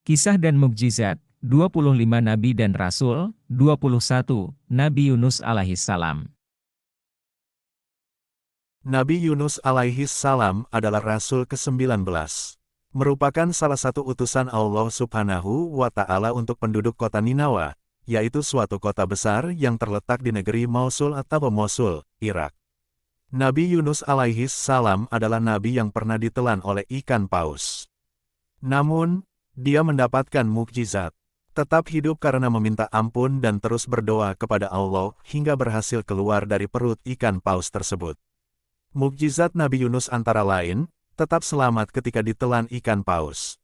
Kisah dan Mukjizat, 25 Nabi dan Rasul, 21, Nabi Yunus alaihissalam. Nabi Yunus alaihi salam adalah Rasul ke-19. Merupakan salah satu utusan Allah Subhanahu wa Ta'ala untuk penduduk kota Ninawa, yaitu suatu kota besar yang terletak di negeri Mosul atau Mosul, Irak. Nabi Yunus alaihi salam adalah nabi yang pernah ditelan oleh ikan paus. Namun, dia mendapatkan mukjizat. Tetap hidup karena meminta ampun dan terus berdoa kepada Allah hingga berhasil keluar dari perut ikan paus tersebut. Mukjizat Nabi Yunus antara lain, tetap selamat ketika ditelan ikan paus.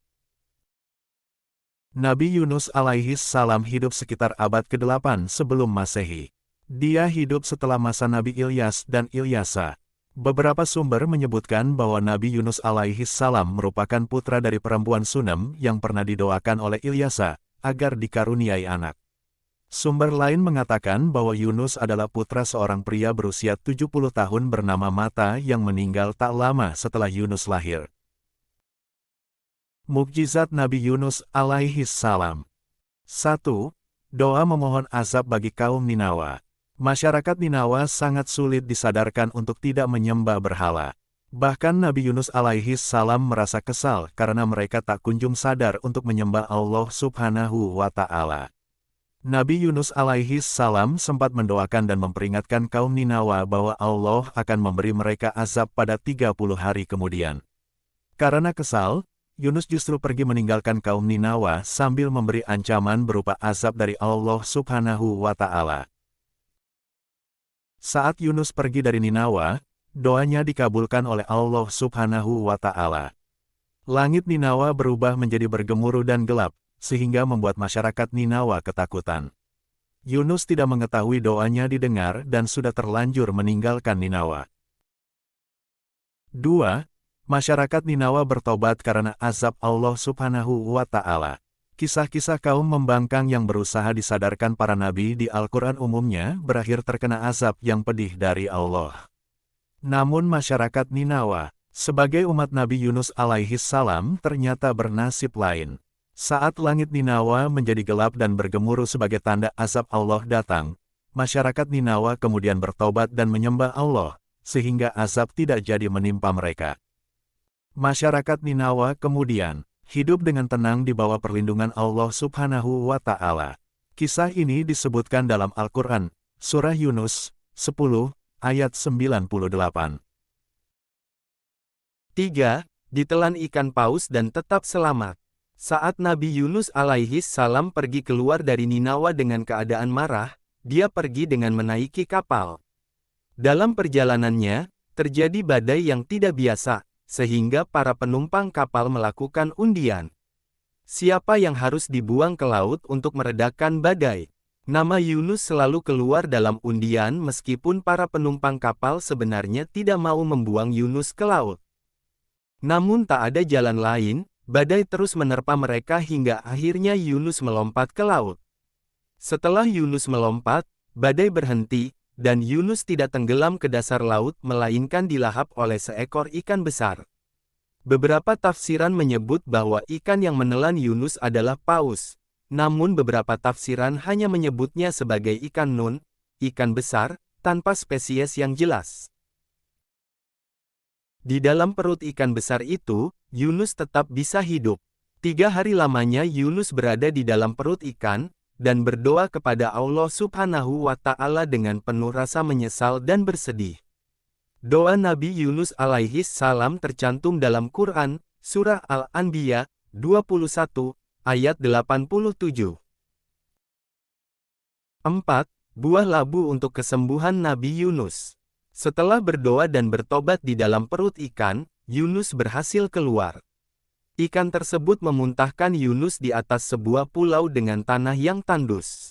Nabi Yunus alaihi salam hidup sekitar abad ke-8 sebelum Masehi. Dia hidup setelah masa Nabi Ilyas dan Ilyasa. Beberapa sumber menyebutkan bahwa Nabi Yunus alaihi salam merupakan putra dari perempuan Sunem yang pernah didoakan oleh Ilyasa agar dikaruniai anak. Sumber lain mengatakan bahwa Yunus adalah putra seorang pria berusia 70 tahun bernama Mata yang meninggal tak lama setelah Yunus lahir. Mukjizat Nabi Yunus alaihi salam. 1. Doa memohon azab bagi kaum Ninawa. Masyarakat Ninawa sangat sulit disadarkan untuk tidak menyembah berhala. Bahkan Nabi Yunus alaihi salam merasa kesal karena mereka tak kunjung sadar untuk menyembah Allah Subhanahu wa Ta'ala. Nabi Yunus alaihi salam sempat mendoakan dan memperingatkan kaum Ninawa bahwa Allah akan memberi mereka azab pada 30 hari kemudian. Karena kesal, Yunus justru pergi meninggalkan kaum Ninawa sambil memberi ancaman berupa azab dari Allah Subhanahu wa Ta'ala. Saat Yunus pergi dari Ninawa, doanya dikabulkan oleh Allah Subhanahu wa Ta'ala. Langit Ninawa berubah menjadi bergemuruh dan gelap, sehingga membuat masyarakat Ninawa ketakutan. Yunus tidak mengetahui doanya didengar dan sudah terlanjur meninggalkan Ninawa. 2. Masyarakat Ninawa bertobat karena azab Allah Subhanahu wa Ta'ala. Kisah-kisah kaum membangkang yang berusaha disadarkan para nabi di Al-Quran umumnya berakhir terkena azab yang pedih dari Allah. Namun masyarakat Ninawa, sebagai umat Nabi Yunus alaihi salam ternyata bernasib lain. Saat langit Ninawa menjadi gelap dan bergemuruh sebagai tanda azab Allah datang, masyarakat Ninawa kemudian bertobat dan menyembah Allah, sehingga azab tidak jadi menimpa mereka. Masyarakat Ninawa kemudian hidup dengan tenang di bawah perlindungan Allah Subhanahu wa Ta'ala. Kisah ini disebutkan dalam Al-Quran, Surah Yunus, 10, ayat 98. 3. Ditelan ikan paus dan tetap selamat. Saat Nabi Yunus alaihi salam pergi keluar dari Ninawa dengan keadaan marah, dia pergi dengan menaiki kapal. Dalam perjalanannya, terjadi badai yang tidak biasa, sehingga para penumpang kapal melakukan undian. Siapa yang harus dibuang ke laut untuk meredakan badai? Nama Yunus selalu keluar dalam undian meskipun para penumpang kapal sebenarnya tidak mau membuang Yunus ke laut. Namun tak ada jalan lain. Badai terus menerpa mereka hingga akhirnya Yunus melompat ke laut. Setelah Yunus melompat, badai berhenti, dan Yunus tidak tenggelam ke dasar laut melainkan dilahap oleh seekor ikan besar. Beberapa tafsiran menyebut bahwa ikan yang menelan Yunus adalah paus, namun beberapa tafsiran hanya menyebutnya sebagai ikan nun, ikan besar, tanpa spesies yang jelas. Di dalam perut ikan besar itu, Yunus tetap bisa hidup. 3 hari lamanya Yunus berada di dalam perut ikan, dan berdoa kepada Allah Subhanahu wa Ta'ala dengan penuh rasa menyesal dan bersedih. Doa Nabi Yunus alaihi salam tercantum dalam Quran, Surah Al-Anbiya, 21, ayat 87. 4. Buah labu untuk kesembuhan Nabi Yunus. Setelah berdoa dan bertobat di dalam perut ikan, Yunus berhasil keluar. Ikan tersebut memuntahkan Yunus di atas sebuah pulau dengan tanah yang tandus.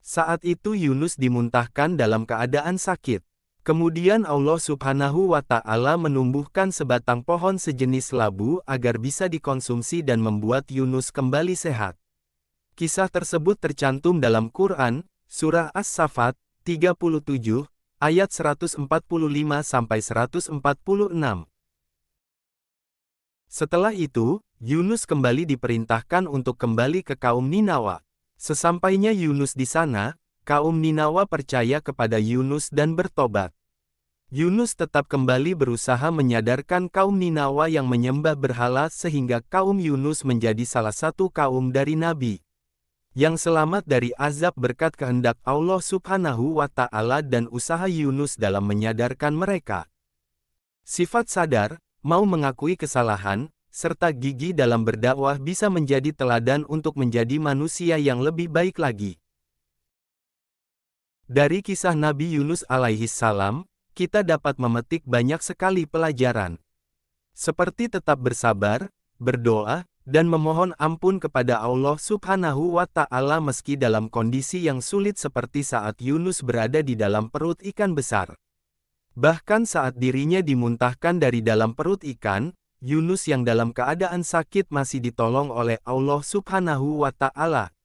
Saat itu Yunus dimuntahkan dalam keadaan sakit. Kemudian Allah Subhanahu wa Ta'ala menumbuhkan sebatang pohon sejenis labu agar bisa dikonsumsi dan membuat Yunus kembali sehat. Kisah tersebut tercantum dalam Quran, Surah As-Saffat, 37, ayat 145-146. Setelah itu, Yunus kembali diperintahkan untuk kembali ke kaum Ninawa. Sesampainya Yunus di sana, kaum Ninawa percaya kepada Yunus dan bertobat. Yunus tetap kembali berusaha menyadarkan kaum Ninawa yang menyembah berhala sehingga kaum Yunus menjadi salah satu kaum dari Nabi yang selamat dari azab berkat kehendak Allah Subhanahu wa Ta'ala dan usaha Yunus dalam menyadarkan mereka. Sifat sadar, mau mengakui kesalahan, serta gigih dalam berdakwah bisa menjadi teladan untuk menjadi manusia yang lebih baik lagi. Dari kisah Nabi Yunus alaihi salam, kita dapat memetik banyak sekali pelajaran. Seperti tetap bersabar, berdoa, dan memohon ampun kepada Allah Subhanahu wa Ta'ala meski dalam kondisi yang sulit seperti saat Yunus berada di dalam perut ikan besar. Bahkan saat dirinya dimuntahkan dari dalam perut ikan, Yunus yang dalam keadaan sakit masih ditolong oleh Allah Subhanahu wa Ta'ala.